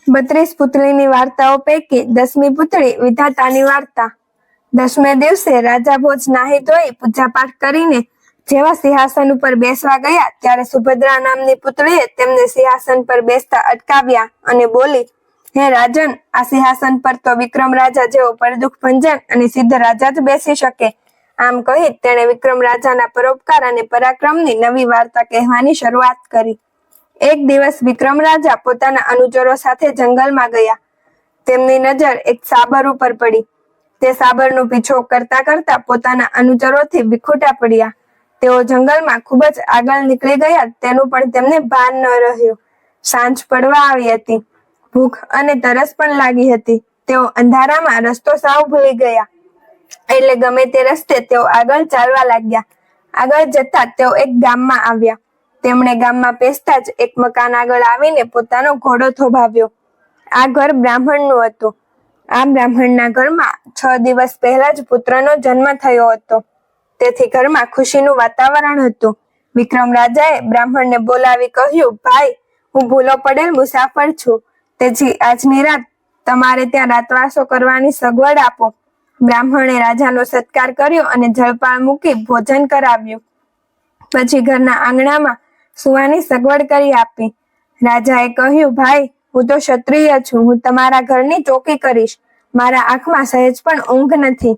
32 પુતળીની વાર્તાઓ પૈકી 10મી પુતળી વિધાતાની વાર્તા। 10મે દિવસે રાજા ભોજ નાહી ધોઈ પૂજાપાઠ કરીને જેવા સિંહાસન ઉપર બેસવા ગયા ત્યારે સુભદ્રા નામની પુતળીએ તેમને સિંહાસન પર બેસતા અટકાવ્યા અને બોલી, હે રાજન, આ સિંહાસન પર તો વિક્રમ રાજા જેવો પરદુખ ભંજન અને સિદ્ધ રાજા જ બેસી શકે। આમ કહી તેણે વિક્રમ રાજાના પરોપકાર અને પરાક્રમની નવી વાર્તા કહેવાની શરૂઆત કરી। એક દિવસ વિક્રમ રાજા પોતાના અનુચરો સાથે જંગલમાં ગયા। તેમની નજર એક સાબર ઉપર પડી। તે સાબરનો પીછો કરતા કરતા પોતાના અનુચરોથી વિખૂટા પડ્યા। તેઓ જંગલમાં ખૂબ જ આગળ નીકળી ગયા તેનું પણ તેમને ભાન ન રહ્યું। સાંજ પડવા આવી હતી। ભૂખ અને તરસ પણ લાગી હતી। તેઓ અંધારામાં રસ્તો સાવ ભૂલી ગયા એટલે ગમે તે રસ્તે તેઓ આગળ ચાલવા લાગ્યા। આગળ જતા તેઓ એક ગામમાં આવ્યા। તેમણે ગામમાં પેસતા જ એક મકાન આગળ આવીને પોતાનો ઘોડો થોભાવ્યો। આ ઘર બ્રાહ્મણનું હતું। આ બ્રાહ્મણના ઘરમાં 6 દિવસ પહેલા જ પુત્રનો જન્મ થયો હતો, તેથી ઘરમાં ખુશીનું વાતાવરણ હતું। વિક્રમ રાજાએ બ્રાહ્મણને બોલાવી કહ્યું, ભાઈ, હું ભૂલો પડેલ મુસાફર છું, તેથી આજની રાત તમારે ત્યાં રાતવાસો કરવાની સગવડ આપો। બ્રાહ્મણે રાજાનો સત્કાર કર્યો અને જળપાળ મૂકી ભોજન કરાવ્યું। પછી ઘરના આંગણામાં સુવાની સગવડ કરી આપી। રાજાએ કહ્યું, ભાઈ, હું તો ક્ષત્રિય છું, હું તમારા ઘરની ચોકી કરીશ। મારા આંખમાં સહેજ પણ ઊંઘ નથી।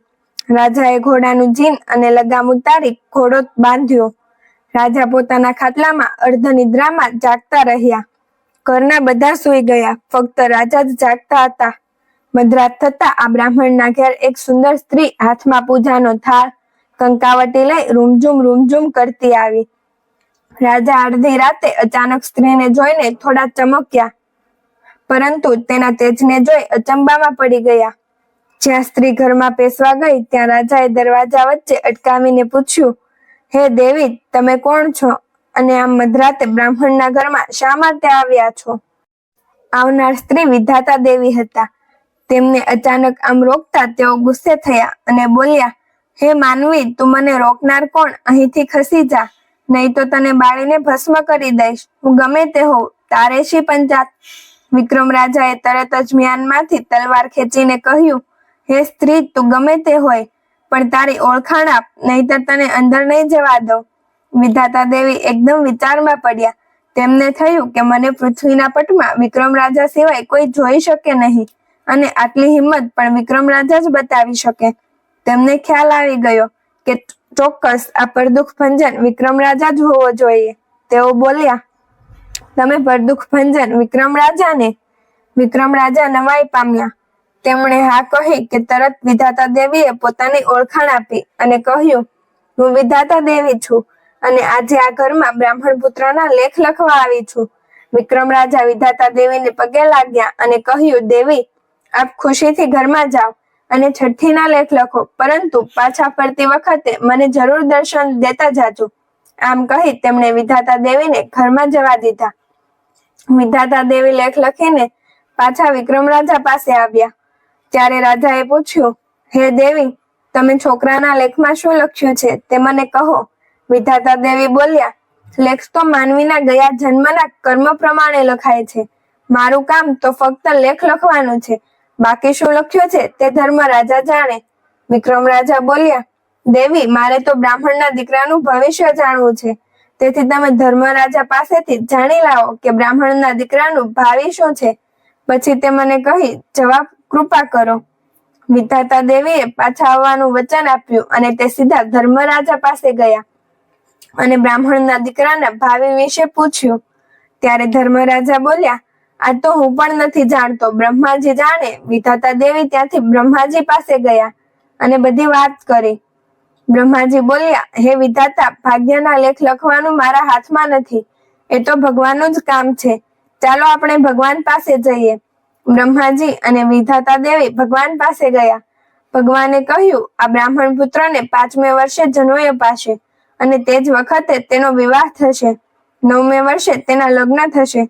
રાજાએ ઘોડાનું જીન અને લગામ ઉતારી ઘોડો બાંધ્યો। રાજા પોતાના ખાટલામાં અર્ધનિદ્રામાં જાગતા રહ્યા। ઘરના બધા સૂઈ ગયા, ફક્ત રાજા જ જાગતા હતા। મધરાત થતા આ બ્રાહ્મણના ઘેર એક સુંદર સ્ત્રી હાથમાં પૂજાનો થાળ, કંકાવટી લઈ રૂમઝૂમ કરતી આવી। રાજા અડધી રાતે અચાનક સ્ત્રીને જોઈને થોડા ચમક્યા, પરંતુ તેના તેજને જોઈ અચંબામાં પડી ગયા। જ્યાં સ્ત્રી ઘરમાં પેસવા ગઈ ત્યાં રાજાએ દરવાજા વચ્ચે અટકાવીને પૂછ્યું, હે દેવી, તમે કોણ છો અને આમ મધરાતે બ્રાહ્મણના ઘરમાં શા માટે આવ્યા છો? આવનાર સ્ત્રી વિધાતા દેવી હતા। તેમને અચાનક આમ રોકતા તેઓ ગુસ્સે થયા અને બોલ્યા, હે માનવી, તું મને રોકનાર કોણ? અહીંથી ખસી જા, નહીં તો તને બાળીને ભસ્મ કરી દઈશ। હું ગમે તે હોઉં, તારે શી પંચાત? વિક્રમ રાજાએ તરત જ મ્યાનમાંથી તલવાર ખેંચીને કહ્યું, હે સ્ત્રી, તું ગમે તે હોય, પણ તારી ઓળખાણ આપ, નહીંતર તને અંદર નહીં જવા દઉં। વિધાતા દેવી એકદમ વિચારમાં પડ્યા। તેમને થયું કે મને પૃથ્વીના પટમાં વિક્રમ રાજા સિવાય કોઈ જોઈ શકે નહીં અને આટલી હિંમત પણ વિક્રમ રાજા જ બતાવી શકે। તેમને ખ્યાલ આવી ગયો કે ચોક્કસ આ પરદુખ ભંજન વિક્રમ રાજા જ હોવો જોઈએ। તેઓ બોલ્યા, તમે પરદુખ ભંજન વિક્રમ રાજાને? વિક્રમ રાજા નવાઈ પામ્યા। તેમણે હા કહી કે તરત વિધાતા દેવીએ પોતાની ઓળખાણ આપી અને કહ્યું, હું વિધાતા દેવી છું અને આજે આ ઘરમાં બ્રાહ્મણ પુત્રના લેખ લખવા આવી છું। વિક્રમ રાજા વિધાતા દેવીને પગે લાગ્યા અને કહ્યું, દેવી, આપ ખુશીથી ઘરમાં જાઓ અને છઠ્ઠીના લેખ લખો, પરંતુ પાછા ફરતી વખતે મને જરૂર દર્શન દેતા જાજો। આમ કહી તેમણે વિધાતા દેવીને ઘરમાં જવા દીધા। વિધાતા દેવી લેખ લખીને પાછા વિક્રમ રાજા પાસે આવ્યા। ત્યારે રાજાએ પૂછ્યું, હે દેવી, તમે છોકરાના લેખમાં શું લખ્યું છે તે મને કહો। વિધાતા દેવી બોલ્યા, લેખ તો માનવીના ગયા જન્મના કર્મ પ્રમાણે લખાય છે। મારું કામ તો ફક્ત લેખ લખવાનું છે, બાકી શું લખ્યું છે તે ધર્મ રાજા જાણે। વિક્રમ રાજા બોલ્યા, દેવી, મારે તો બ્રાહ્મણના દીકરાનું ભવિષ્ય જાણવું છે, તેથી તમે ધર્મરાજા પાસેથી જાણી લાવો કે બ્રાહ્મણના દીકરાનું ભાવિ શું છે, પછી તે મને કહી જવાબ કૃપા કરો। વિધાતા દેવીએ પાછા આવવાનું વચન આપ્યું અને તે સીધા ધર્મરાજા પાસે ગયા અને બ્રાહ્મણના દીકરાના ભાવિ વિશે પૂછ્યું। ત્યારે ધર્મરાજા બોલ્યા, આ તો હું પણ નથી જાણતો, બ્રહ્માજી જાણે। વિધાતા દેવી ત્યાંથી બ્રહ્માજી પાસે ગયા અને બધી વાત કરી। બ્રહ્માજી બોલ્યા, હે વિધાતા, ભાગ્યના લેખ લખવાનું મારા હાથમાં નથી, એ તો ભગવાનનું જ કામ છે। ચાલો આપણે ભગવાન પાસે જઈએ। બ્રહ્માજી અને વિધાતા દેવી ભગવાન પાસે ગયા। ભગવાને કહ્યું, આ બ્રાહ્મણ પુત્રને 5મે વર્ષે જનોઈ અપાશે અને તે જ વખતે તેનો વિવાહ થશે। 9મે વર્ષે તેના લગ્ન થશે,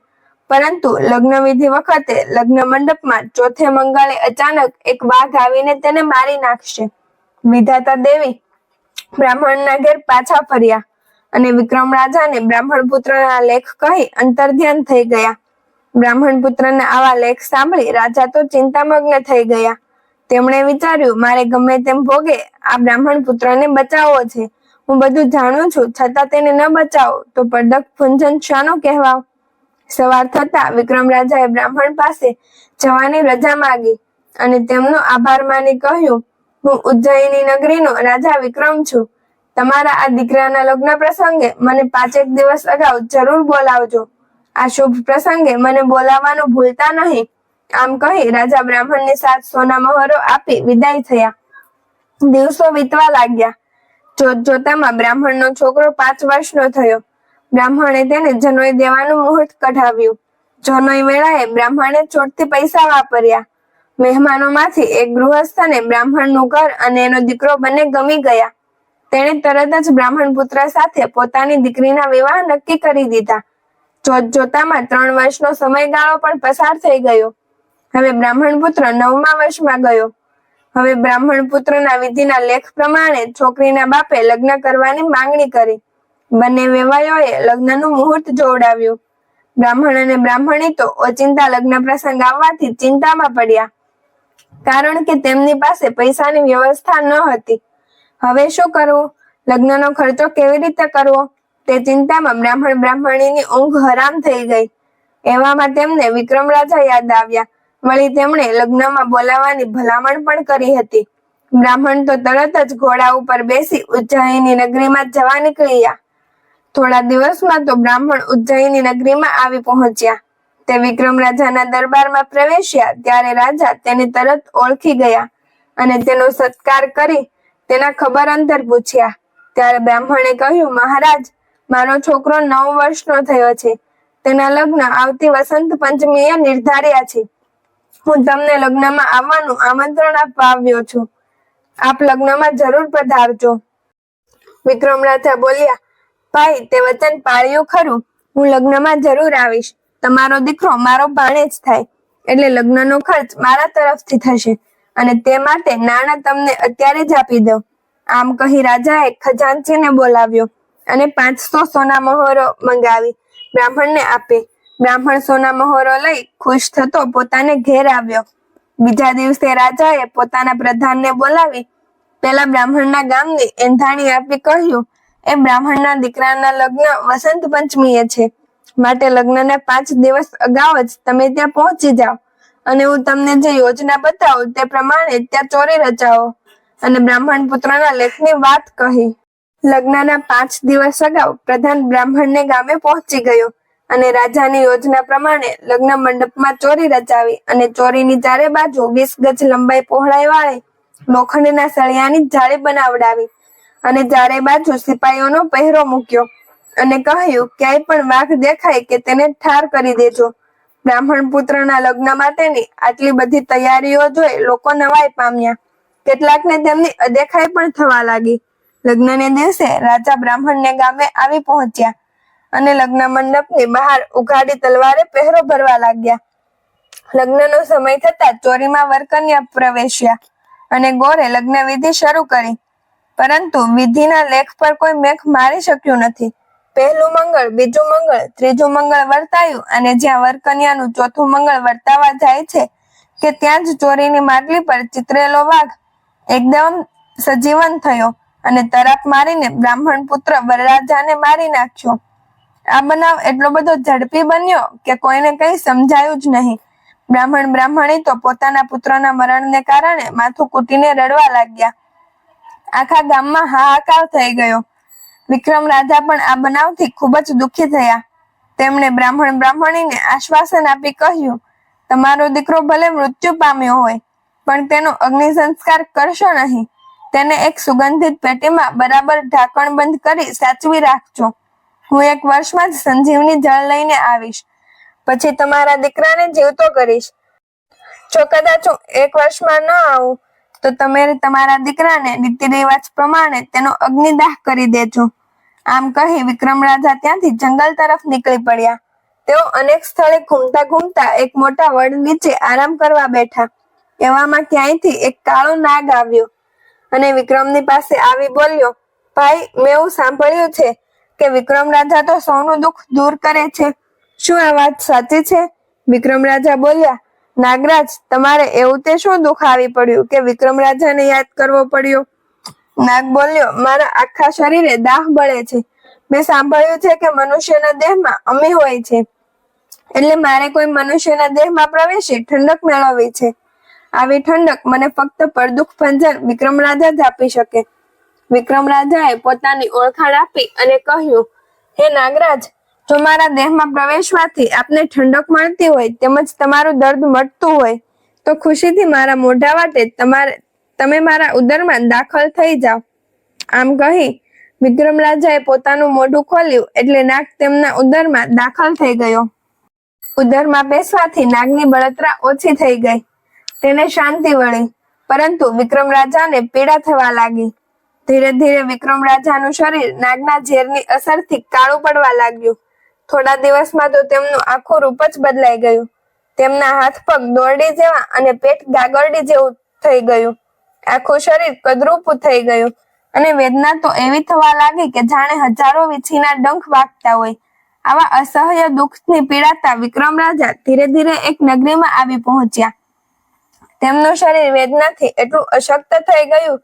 પરંતુ લગ્ન વિધિ વખતે લગ્ન મંડપમાં 4થે મંગળે અચાનક એક વાઘ આવીને તેને મારી નાખશે। વિધાતા દેવી બ્રાહ્મણના ઘેર પાછા ફર્યા અને વિક્રમ રાજાને બ્રાહ્મણ પુત્રના લેખ કહી અંતર્ધ્યાન થઈ ગયા। બ્રાહ્મણ પુત્રના આવા લેખ સાંભળી રાજા તો ચિંતામગ્ન થઈ ગયા. તેમણે વિચાર્યું, મારે ગમે તેમ ભોગે આ બ્રાહ્મણ પુત્રને બચાવવો છે. હું બધું જાણું છું, છતાં તેને ન બચાવો તો પડદક ભંજન શાનો કહેવાવ. સવાર થતા વિક્રમ રાજાએ બ્રાહ્મણ પાસે જવાની રજા માંગી અને તેમનો આભાર માની કહ્યું, હું ઉજ્જૈની નગરીનો રાજા વિક્રમ છું. તમારા આ દીકરાના લગ્ન પ્રસંગે મને 5 દિવસ અગાઉ જરૂર બોલાવજો. આ શુભ પ્રસંગે મને બોલાવવાનું ભૂલતા નહીં. આમ કહી રાજા બ્રાહ્મણને 7 સોના મહોરો આપી વિદાય થયા. દિવસો વીતવા લાગ્યા. જોતજોતામાં બ્રાહ્મણનો છોકરો 5 વર્ષનો થયો. બ્રાહ્મણે તેને જનોઈ દેવાનું મુહૂર્ત કઢાવ્યું. જનોઈ વેળાએ બ્રાહ્મણે ચોટથી પૈસા વાપર્યા. મહેમાનોમાંથી એક ગૃહસ્થને બ્રાહ્મણનું ઘર અને એનો દીકરો બંને ગમી ગયા. તેણે તરત જ બ્રાહ્મણ પુત્ર સાથે પોતાની દીકરીના વિવાહ નક્કી કરી દીધા. જોતજોતામાં 3 વર્ષનો સમયગાળો પણ પસાર થઈ ગયો. હવે બ્રાહ્મણ પુત્ર 9મા વર્ષમાં ગયો. હવે બ્રાહ્મણ પુત્રના વિધિના લેખ પ્રમાણે છોકરીના બાપે લગ્ન કરવાની માંગણી કરી. બંને વેવાયોએ લગ્નનું મુહૂર્ત જોવડાવ્યું. બ્રાહ્મણ અને બ્રાહ્મણી તો ઓચિંતા લગ્ન પ્રસંગ આવવાથી ચિંતામાં પડ્યા, કારણ કે તેમની પાસે પૈસાની વ્યવસ્થા ન હતી. હવે શું કરવું? લગ્નનો ખર્ચો કેવી રીતે કરવો? તે ચિંતામાં બ્રાહ્મણ બ્રાહ્મણીની ઊંઘ હરામ થઈ ગઈ. એવામાં તેમને વિક્રમ રાજા યાદ આવ્યા. વળી તેમણે લગ્નમાં બોલાવવાની ભલામણ પણ કરી હતી. બ્રાહ્મણ તો તરત જ ઘોડા ઉપર બેસી ઉજ્જૈની નગરીમાં જવા નીકળ્યા. થોડા દિવસમાં તો બ્રાહ્મણ ઉજ્જૈની નગરીમાં આવી પહોંચ્યા. તે વિક્રમ રાજાના દરબારમાં પ્રવેશ્યા ત્યારે રાજા તેને તરત ઓળખી ગયા અને તેનો સત્કાર કરી તેના ખબર અંતર પૂછ્યા. ત્યારે બ્રાહ્મણે કહ્યું, મહારાજ, મારો છોકરો 9 વર્ષનો થયો છે. તેના લગ્ન આવતી વસંત પંચમીએ નિર્ધાર્યા છે. હું તમને લગ્નમાં આવવાનું આમંત્રણ આપવા આવ્યો છું. આપ લગ્નમાં જરૂર પધારજો. વિક્રમ રાજા બોલ્યા, ભાઈ, તે વચન પાળ્યું ખરું. હું લગ્નમાં જરૂર આવીશ. તમારો દીકરો મારો ભાણેજ થાય, એટલે લગ્નનો ખર્ચ મારા તરફથી થશે અને તે માટે નાણાં તમને અત્યારે જ આપી દઉં. આમ કહી રાજાએ ખજાનચીને બોલાવ્યો અને 500 સોના મહોરો મંગાવી બ્રાહ્મણને આપી. બ્રાહ્મણ સોના મહોરો લઈ ખુશ થતો પોતાને ઘેર આવ્યો. બીજા દિવસે રાજાએ પોતાના પ્રધાનને બોલાવી પેલા બ્રાહ્મણના ગામની એંધાણી આપી કહ્યું, એ બ્રાહ્મણના દીકરાના લગ્ન વસંત પંચમીએ છે, માટે લગ્નના 5 દિવસ અગાઉ જ તમે ત્યાં પહોંચી જાઓ અને હું તમને જે યોજના બતાવું તે પ્રમાણે ત્યાં ચોરી રચાવો. અને બ્રાહ્મણ પુત્રના લેખની વાત કહી. લગ્નના 5 દિવસ અગાઉ પ્રધાન બ્રાહ્મણને ગામે પહોંચી ગયો અને રાજાની યોજના પ્રમાણે લગ્ન મંડપમાં ચોરી રચાવી અને ચોરીની ચારે બાજુ 20 ગજ લંબાઈ પહોળાઈ વાળી લોખંડના સળિયાની જાળી બનાવડાવી અને ચારે બાજુ સિપાઈઓનો પહેરો મૂક્યો અને કહ્યું, ક્યાંય પણ વાઘ દેખાય કે તેને ઠાર કરી દેજો. બ્રાહ્મણ પુત્રના લગ્ન માટેની આટલી બધી તૈયારીઓ જોઈ લોકો નવાઈ પામ્યા. કેટલાકને તેમની અદેખાઈ પણ થવા લાગી. લગ્નને દિવસે રાજા બ્રાહ્મણને ગામે આવી પહોંચ્યા અને લગ્ન મંડપની બહાર ઉઘાડી તલવારે પહેરો ભરવા લાગ્યા. લગ્નનો સમય થતા ચોરીમાં વરકન્યા પ્રવેશ્યા અને ગોરે લગ્ન વિધિ શરૂ કરી, પરંતુ વિધિના લેખ પર કોઈ મેઘ મારી શક્યું નથી. પહેલું મંગળ, બીજું મંગળ, ત્રીજું મંગળ વર્તાયું અને જ્યાં વરકન્યાનું ચોથું મંગળ વર્તાવા જાય છે કે ત્યાં જ ચોરીની માટલી પર ચિતરેલો વાઘ એકદમ સજીવન થયો અને તરાપ મારીને બ્રાહ્મણ પુત્ર વરરાજાને મારી નાખ્યો. આ બનાવ એટલો બધો ઝડપી બન્યો કે કોઈને કંઈ સમજાયું જ નહીં. બ્રાહ્મણ બ્રાહ્મણી તો પોતાના પુત્રના મરણને કારણે માથું કૂટીને રડવા લાગ્યા. આખા ગામમાં હાહાકાર થઈ ગયો. વિક્રમ રાજા પણ આ બનાવથી ખૂબ જ દુઃખી થયા. તેમણે બ્રાહ્મણ બ્રાહ્મણીને આશ્વાસન આપી કહ્યું, તમારો દીકરો ભલે મૃત્યુ પામ્યો હોય, પણ તેનો અગ્નિ સંસ્કાર કરશો નહીં. તેને એક સુગંધિત પેટીમાં બરાબર ઢાંકણ બંધ કરી સાચવી રાખજો. હું 1 વર્ષમાં જ સંજીવની જળ લઈને આવીશ. પછી તમારા દીકરાને જીવતો કરીશ. જો કદાચ હું 1 વર્ષમાં ન આવું તો તમે તમારા દીકરાને રીતિ રિવાજ પ્રમાણે તેનો અગ્નિદાહ કરી દેજો. આમ કહી વિક્રમ રાજા ત્યાંથી જંગલ તરફ નીકળી પડ્યા. તેઓ અનેક સ્થળે ઘૂમતા ઘૂમતા એક મોટા વડ નીચે આરામ કરવા બેઠા. એવામાં ક્યાંયથી એક કાળો નાગ આવ્યો અને વિક્રમની પાસે આવી બોલ્યો, ભાઈ, મેં એવું સાંભળ્યું છે કે વિક્રમ રાજા તો સૌનું દુઃખ દૂર કરે છે. શું આ વાત સાચી છે? વિક્રમ રાજા બોલ્યા, નાગરાજ, તમારે એવું તે શું દુઃખ આવી પડ્યું કે વિક્રમ રાજાને યાદ કરવો પડ્યો? નાગ બોલ્યો, મારા આખા શરીરે દાહ બળે છે. મેં સાંભળ્યું છે કે મનુષ્યના દેહમાં અમી હોય છે, એટલે મારે કોઈ મનુષ્યના દેહમાં પ્રવેશી ઠંડક મેળવવી છે. આવી ઠંડક મને ફક્ત પરદુખ ભંજન વિક્રમ રાજા જ આપી શકે. વિક્રમ રાજાએ પોતાની ઓળખાણ આપી અને કહ્યું, હે નાગરાજ, જો મારા દેહમાં પ્રવેશવાથી આપને ઠંડક મળતી હોય તેમજ તમારું દર્દ મટતું હોય તો ખુશીથી મારા મોઢા વાટે તમે મારા ઉદરમાં દાખલ થઈ જાઓ. આમ કહી વિક્રમ રાજાએ પોતાનું મોઢું ખોલ્યું એટલે નાગ તેમના ઉદરમાં દાખલ થઈ ગયો. ઉદરમાં બેસવાથી નાગની બળતરા ઓછી થઈ ગઈ. તેને શાંતિ વળી, પરંતુ વિક્રમ રાજાને પીડા થવા લાગી. ધીરે ધીરે વિક્રમ રાજાનું શરીર નાગના ઝેરની અસરથી કાળું પડવા લાગ્યું. થોડા દિવસમાં તો તેમનું આખું રૂપ જ બદલાઈ ગયું. તેમના હાથ પગ દોરડી જેવા અને પેટ ગાગરડી જેવું થઈ ગયું. આખું શરીર કદરૂપું થઈ ગયું અને વેદના તો એવી થવા લાગી કે જાણે હજારો વીછીના ડંખ વાગતા હોય. આવા અસહ્ય દુઃખથી પીડાતા વિક્રમ રાજા ધીરે ધીરે એક નગરીમાં આવી પહોંચ્યા. તેમનું શરીર વેદનાથી એટલું અશક્ત થઈ ગયું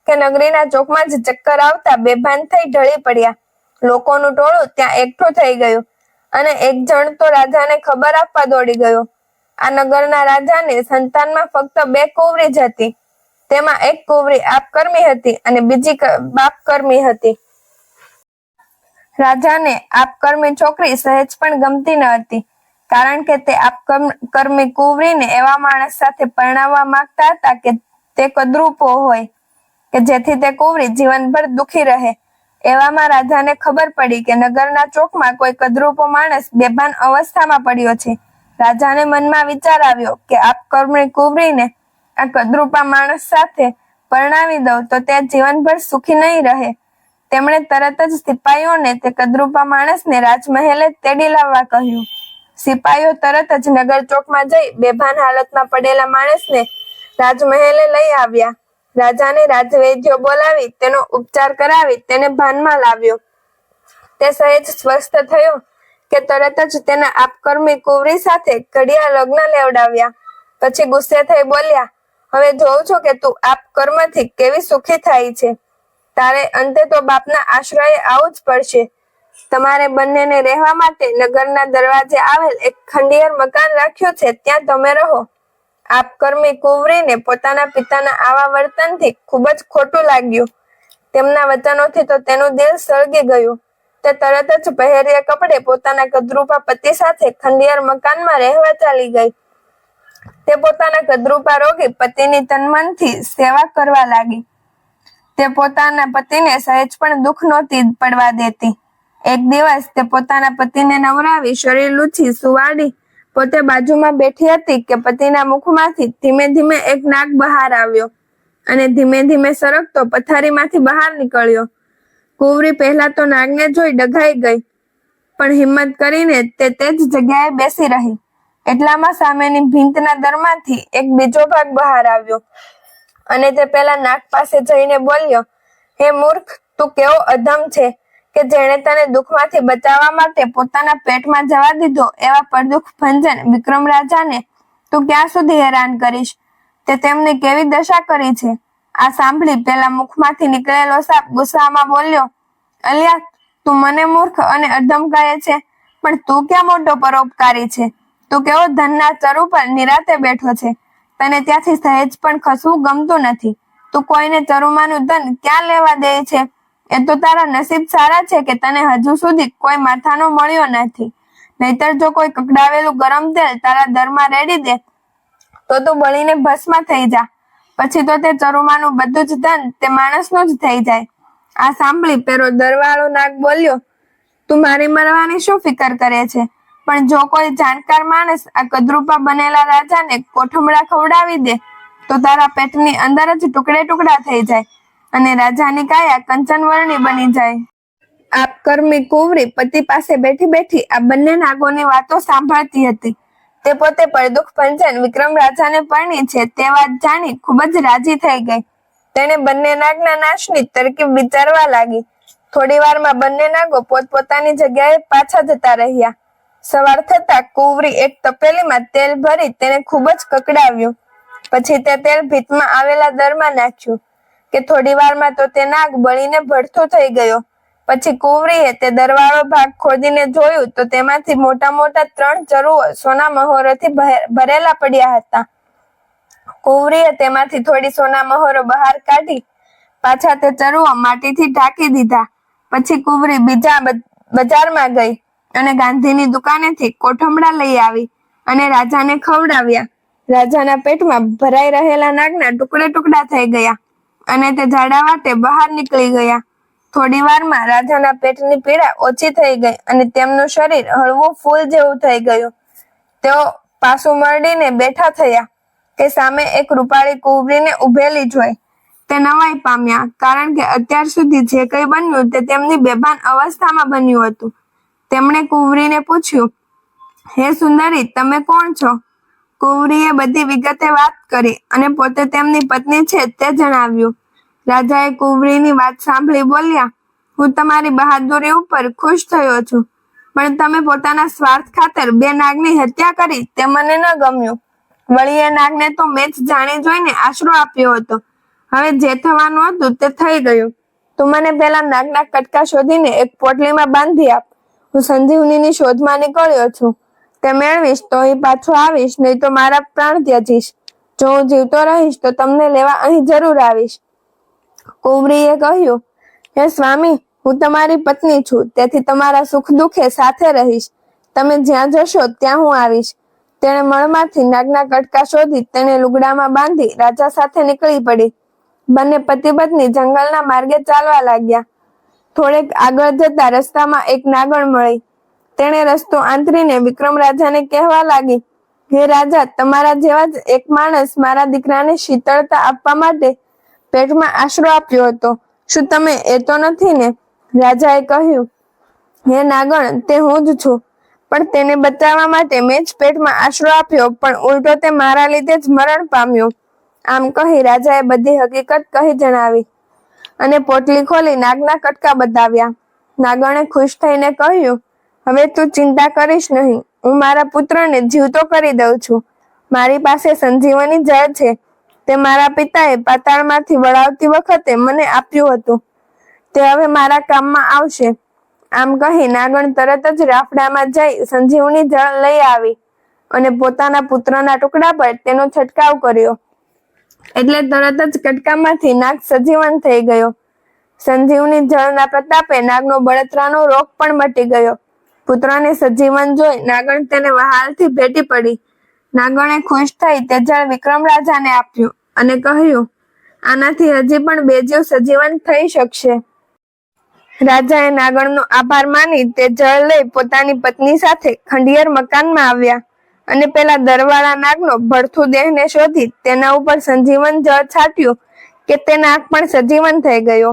કે નગરીના ચોકમાં જ ચક્કર આવતા બેભાન થઈ ઢળી પડ્યા. લોકોનું ટોળું ત્યાં એકઠું થઈ ગયું અને એક જણ તો રાજાને ખબર આપવા દોડી ગયો. આ નગરના રાજાની સંતાનમાં ફક્ત 2 કુંવરી જ હતી. તેમાં એક કુંવરી આપકર્મી હતી અને બીજી બાપકર્મી હતી. રાજાને આપકર્મી છોકરી સહેજ પણ ગમતી ન હતી, કારણ કે તે આપકર્મી કુંવરીને એવા માણસ સાથે પરણાવવા માંગતા હતા કે તે કદરૂપો હોય કે જેથી તે કુંવરી જીવનભર દુઃખી રહે. એવામાં રાજાને ખબર પડી કે નગરના ચોકમાં કોઈ કદરૂપો માણસ બેભાન અવસ્થામાં પડ્યો છે. રાજાને મનમાં વિચાર આવ્યો કે આપકર્મી કુંવરીને આ કદરૂપા માણસ સાથે પરણાવી દઉં તો તે જીવનભર સુખી નહીં રહે. તેમણે તરત જ સિપાઈઓને તે કદરૂપા માણસને રાજમહેલે તેડી લાવવા કહ્યું. સિપાઈઓ તરત જ નગર ચોકમાં જઈ બેભાન હાલતમાં પડેલા માણસને રાજમહેલે લઈ આવ્યા. રાજાને રાજવૈદ્યો બોલાવી તેનો ઉપચાર કરાવી તેને ભાનમાં લાવ્યો. તે સહેજ સ્વસ્થ થયો કે તરત જ તેના આપકર્મી કુંવરી સાથે ઘડિયા લગ્ન લેવડાવ્યા. પછી ગુસ્સે થઈ બોલ્યા, હવે જોઉં છું કે તું આપકર્મથી કેવી સુખી થાય છે. તારે અંતે તો બાપના આશ્રયે આવવું જ પડશે. તમારે બંનેને રહેવા માટે નગરના દરવાજે આવેલ એક ખંડિયર મકાન રાખ્યું છે, ત્યાં તમે રહો. આપકર્મી કુંવરીને પોતાના પિતાના આવા વર્તનથી ખૂબ જ ખોટું લાગ્યું. તેમના વચનોથી તો તેનું દિલ સળગી ગયું. તે તરત જ પહેર્યા કપડે પોતાના કદરૂપા પતિ સાથે ખંડિયર મકાનમાં રહેવા ચાલી ગઈ. તે પોતાના કદરૂપા રોગી પતિની તનમનથી સેવા કરવા લાગી. તે પોતાના પતિને સહેજ પણ દુઃખ નહોતી પડવા દેતી. એક દિવસ તે પોતાના પતિને નવરાવી શરીર લૂછી સુવાડી પોતે બાજુમાં બેઠી હતી કે પતિના મુખમાંથી ધીમે ધીમે એક નાગ બહાર આવ્યો અને ધીમે ધીમે સરકતો પથારીમાંથી બહાર નીકળ્યો. કુંવરી પહેલા તો નાગને જોઈ ડઘાઈ ગઈ, પણ હિંમત કરીને તે જ જગ્યાએ બેસી રહી. એટલામાં સામેની ભીંતના દરમાંથી એક બીજો ભાગ બહાર આવ્યો અને તે પેલા નાગ પાસે જઈને બોલ્યો, હે મૂર્ખ, તું કેવો અધમ છે કે જેણે તને દુઃખમાંથી બચાવવા માટે પોતાના પેટમાં જવા દીધો. એવા પરદુખ ભંજન વિક્રમ રાજાને તું ક્યાં સુધી હેરાન કરીશ? તે તેમની કેવી દશા કરી છે. આ સાંભળી પેલા મુખમાંથી નીકળેલો સાપ ગુસ્સામાં બોલ્યો, અલ્યા, તું મને મૂર્ખ અને અધમ કહે છે, પણ તું ક્યાં મોટો પરોપકારી છે. તું કેવો ધનના ચર ઉપર નિરાતે બેઠો છે. તને ત્યાંથી સહેજ પણ ખસવું ગમતું નથી. તું કોઈને ચરુમાનું ધન ક્યાં લેવા દે છે? એ તો તારા નસીબ સારા છે કે તને હજુ સુધી કોઈ માથાનો મળ્યો નથી. નહીતર જો કોઈ કકડાવેલું ગરમ તેલ તારા દરમાં રેડી દે તો તું બળીને ભસ્મ થઈ જા. પછી તો તે ચરુમાનું બધું જ ધન તે માણસનું જ થઈ જાય. આ સાંભળી પેલો દરવાળો નાગ બોલ્યો, તું મારી મરવાની શું ફિકર કરે છે? પણ જો કોઈ જાણકાર માણસ આ કદરૂપા બનેલા રાજાને કોઠમડા ખવડાવી દે તો તારા પેટની અંદર જ ટુકડે ટુકડા થઈ જાય અને રાજાની કાયા કંચનવર્ણી બની જાય. આપકર્મી કુંવરી પતિ પાસે બેઠી બેઠી આ બંને નાગોની વાતો સાંભળતી હતી. તે પોતે પરદુખ ભંજન વિક્રમ રાજાને પરણી છે તે વાત જાણી ખૂબ જ રાજી થઈ ગઈ. તેણે બંને નાગના નાશની તરકીબ વિચારવા લાગી. થોડી વારમાં બંને નાગો પોતપોતાની જગ્યાએ પાછા જતા રહ્યા. સવાર થતા કુંવરી એક તપેલીમાં તેલ ભરી તેને ખૂબ જ કકડાવ્યું. પછી તે તેલ ભીતમાં આવેલા દરમાં નાખ્યું કે થોડી વારમાં તો તે નાગ બળીને ભડથો થઈ ગયો. પછી કુંવરીએ તે દરવાળો ભાગ ખોદીને જોયું તો તેમાંથી મોટા મોટા 3 ચરુઓ સોના મહોરોથી ભરેલા પડ્યા હતા. કુંવરીએ તેમાંથી થોડી સોના મહોરો બહાર કાઢી પાછા તે ચરુઓ માટીથી ઢાંકી દીધા. પછી કુંવરી બીજા બજારમાં ગઈ અને ગાંધીની દુકાનેથી કોઠમડા લઈ આવી અને રાજાને ખવડાવ્યા. રાજાના પેટમાં ભરાઈ રહેલા નાગના ટુકડા થઈ ગયા અને તે ઝાડા વાટે બહાર નીકળી ગયા. થોડી વારમાં રાજાના પેટની પીડા ઓછી થઈ ગઈ અને તેમનું શરીર હળવું ફૂલ જેવું થઈ ગયું. તેઓ પાછું મરડીને બેઠા થયા કે સામે એક રૂપાળી કુંવરીને ઉભેલી જોઈ તે નવાઈ પામ્યા, કારણ કે અત્યાર સુધી જે કંઈ બન્યું તે તેમની બેભાન અવસ્થામાં બન્યું હતું. તેમણે કુંવરીને પૂછ્યું, હે સુંદરી, તમે કોણ છો? કુંવરીએ બધી વિગતે વાત કરી અને પોતે તેમની પત્ની છે તે જણાવ્યું. રાજાએ કુંવરીની વાત સાંભળી બોલ્યા, હું તમારી બહાદુરી ઉપર ખુશ થયો છું, પણ તમે પોતાના સ્વાર્થ ખાતર 2 નાગની હત્યા કરી તે મને ન ગમ્યું. વળી એ નાગને તો મેં જ જાણી જોઈને આશરો આપ્યો હતો. હવે જે થવાનું હતું તે થઈ ગયું. તું મને પેલા નાગના કટકા શોધીને એક પોટલીમાં બાંધી આપ. હું સંજીવનીની શોધમાં નીકળ્યો છું. તે મેળવીશ તો અહીં પાછો આવીશ, નહીં તો મારા પ્રાણ ત્યજીશ. જો હું જીવતો રહીશ તો તમને લેવા અહીં જરૂર આવીશ. કુંવરીએ કહ્યું, હે સ્વામી, હું તમારી પત્ની છું, તેથી તમારા સુખ દુઃખે સાથે રહીશ. તમે જ્યાં જશો ત્યાં હું આવીશ. તેણે મળમાંથી નાગના કટકા શોધી તેને લુગડામાં બાંધી રાજા સાથે નીકળી પડી. બંને પતિ પત્ની જંગલના માર્ગે ચાલવા લાગ્યા. થોડેક આગળ જતા રસ્તામાં એક નાગણ મળી. તેણે રસ્તો આંતરીને વિક્રમ રાજાને કહેવા લાગી, હે રાજા, તમારા જેવા જ એક માણસ મારા દીકરાને શીતળતા આપવા માટે પેટમાં આશરો આપ્યો હતો. શું તમે એ તો નથી ને? રાજાએ કહ્યું, હે નાગણ, તે હું જ છું, પણ તેને બચાવવા માટે મેં જ પેટમાં આશરો આપ્યો, પણ ઉલટો તે મારા લીધે જ મરણ પામ્યો. આમ કહી રાજાએ બધી હકીકત કહી જણાવી અને પોટલી ખોલી નાગના કટકા બતાવ્યા. નાગણે ખુશ થઈને કહ્યું, હવે તું ચિંતા કરીશ નહીં. હું મારા પુત્રને જીવતો કરી દઉં છું. મારી પાસે સંજીવની જળ છે. તે મારા પિતાએ પાતાળમાંથી વળાવતી વખતે મને આપ્યું હતું. તે હવે મારા કામમાં આવશે. આમ કહી નાગણ તરત જ રાફડામાં જઈ સંજીવની જળ લઈ આવી અને પોતાના પુત્રના ટુકડા પર તેનો છંટકાવ કર્યો. એટલે તરત જ કટકામાંથી નાગ સજીવન થઈ ગયો. સંજીવની જળના પ્રતાપે નાગનો બળતરાનો રોગ પણ મટી ગયો. પુત્રને સજીવન જોઈ નાગણ તેને વહાલથી ભેટી પડી. નાગણે ખુશ થઈ તે જળ વિક્રમ રાજાને આપ્યું અને કહ્યું, આનાથી હજી પણ 2 જીવ સજીવન થઈ શકશે. રાજાએ નાગણનો આભાર માની તે જળ લઈ પોતાની પત્ની સાથે ખંડિયર મકાનમાં આવ્યા અને પેલા દરવાળા નાગનો ભડથું દેહને શોધી તેના ઉપર સંજીવન જળ છાટ્યું કે તે નાગ પણ સજીવન થઈ ગયો.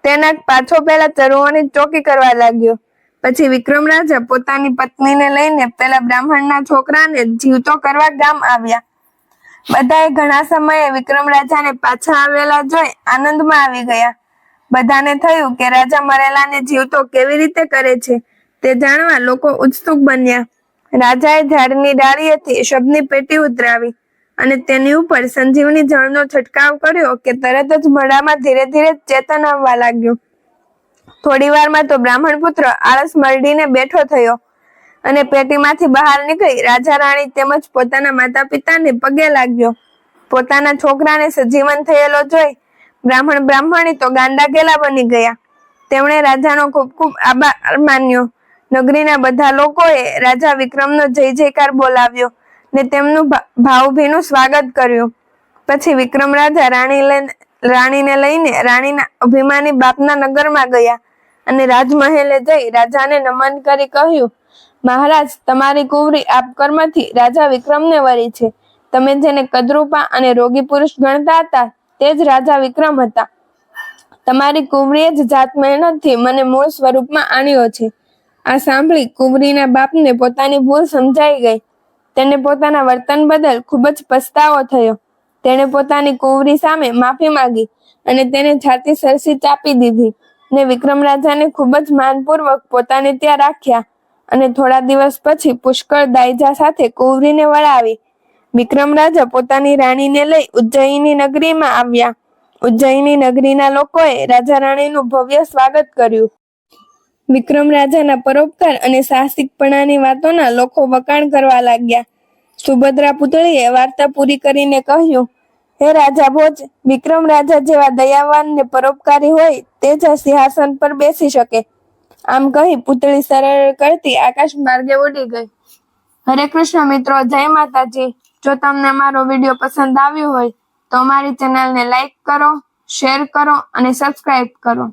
તે નાગ પાછો પેલા ચરુઓની ચોકી કરવા લાગ્યો. પછી વિક્રમ રાજા પોતાની પત્નીને લઈને પેલા બ્રાહ્મણના છોકરાને જીવતો કરવા ગામ આવ્યા. બધાએ ઘણા સમયે વિક્રમ રાજાને પાછા આવેલા જોઈ આનંદમાં આવી ગયા. બધાને થયું કે રાજા મરેલાને જીવતો કેવી રીતે કરે છે તે જાણવા લોકો ઉત્સુક બન્યા. રાજાએ ઝાડની ડાળીએથી શબની પેટી ઉતરાવી અને તેની ઉપર સંજીવની જળનો છંટકાવ કર્યો કે તરત જ મળામાં ધીરે ધીરે ચેતન આવવા લાગ્યું. થોડી વારમાં તો બ્રાહ્મણ પુત્ર આળસ મરડીને બેઠો થયો અને પેટીમાંથી બહાર નીકળી રાજા રાણી તેમજ પોતાના માતા પિતાને પગે લાગ્યો. પોતાના છોકરાને સજીવન થયેલો જોઈ બ્રાહ્મણી તો ગાંડા ગેલા બની ગયા. તેમણે રાજાનો ખૂબ ખૂબ આભાર માન્યો. નગરીના બધા લોકોએ રાજા વિક્રમનો જય જયકાર બોલાવ્યો ને તેમનું ભાવભીનું સ્વાગત કર્યું. પછી વિક્રમ રાજા રાણીને લઈને રાણીના અભિમાની બાપના નગરમાં ગયા અને રાજમહેલે જઈ રાજાને નમન કરી કહ્યું, મહારાજ, તમારી કુંવરી આપ કર્મથી રાજા વિક્રમને વરી છે. તમે જેને કદરૂપા અને રોગી પુરુષ ગણતા હતા તે જ રાજા વિક્રમ હતા. તમારી કુંવરીએ જ જાત મહેનતથી મને મૂળ સ્વરૂપમાં આણ્યો છે. આ સાંભળી કુંવરીના બાપને પોતાની ભૂલ સમજાઈ ગઈ. તેને પોતાના વર્તન બદલ ખૂબ જ પસ્તાવો થયો. તેણે પોતાની કુંવરી સામે માફી માંગી અને તેને છાતી સરસી ચાપી દીધી ને વિક્રમ રાજાને ખૂબ જ માનપૂર્વક પોતાને ત્યાં રાખ્યા અને થોડા દિવસ પછી પુષ્કળ દાયજા સાથે કુંવરીને વળાવી. વિક્રમ રાજા પોતાની રાણીને લઈ ઉજ્જૈની નગરીમાં આવ્યા. ઉજ્જૈની નગરીના લોકોએ રાજા રાણીનું ભવ્ય સ્વાગત કર્યું. વિક્રમ રાજાના પરોપકાર અને સાહસિકપણાની વાતોના લોકો વખાણ કરવા લાગ્યા. સુભદ્રા પુતળીએ વાર્તા પૂરી કરીને કહ્યું, હે રાજા ભોજ, વિક્રમ રાજા જેવા દયાવાન ને પરોપકારી હોય તે જ સિંહાસન પર બેસી શકે. આમ કહી પુતળી સરળ કરતી આકાશ માર્ગે ઉડી ગઈ. હરે કૃષ્ણ મિત્રો, જય માતાજી. જો તમને મારો વિડીયો પસંદ આવ્યો હોય તો અમારી ચેનલને લાઈક કરો, શેર કરો અને સબસ્ક્રાઇબ કરો.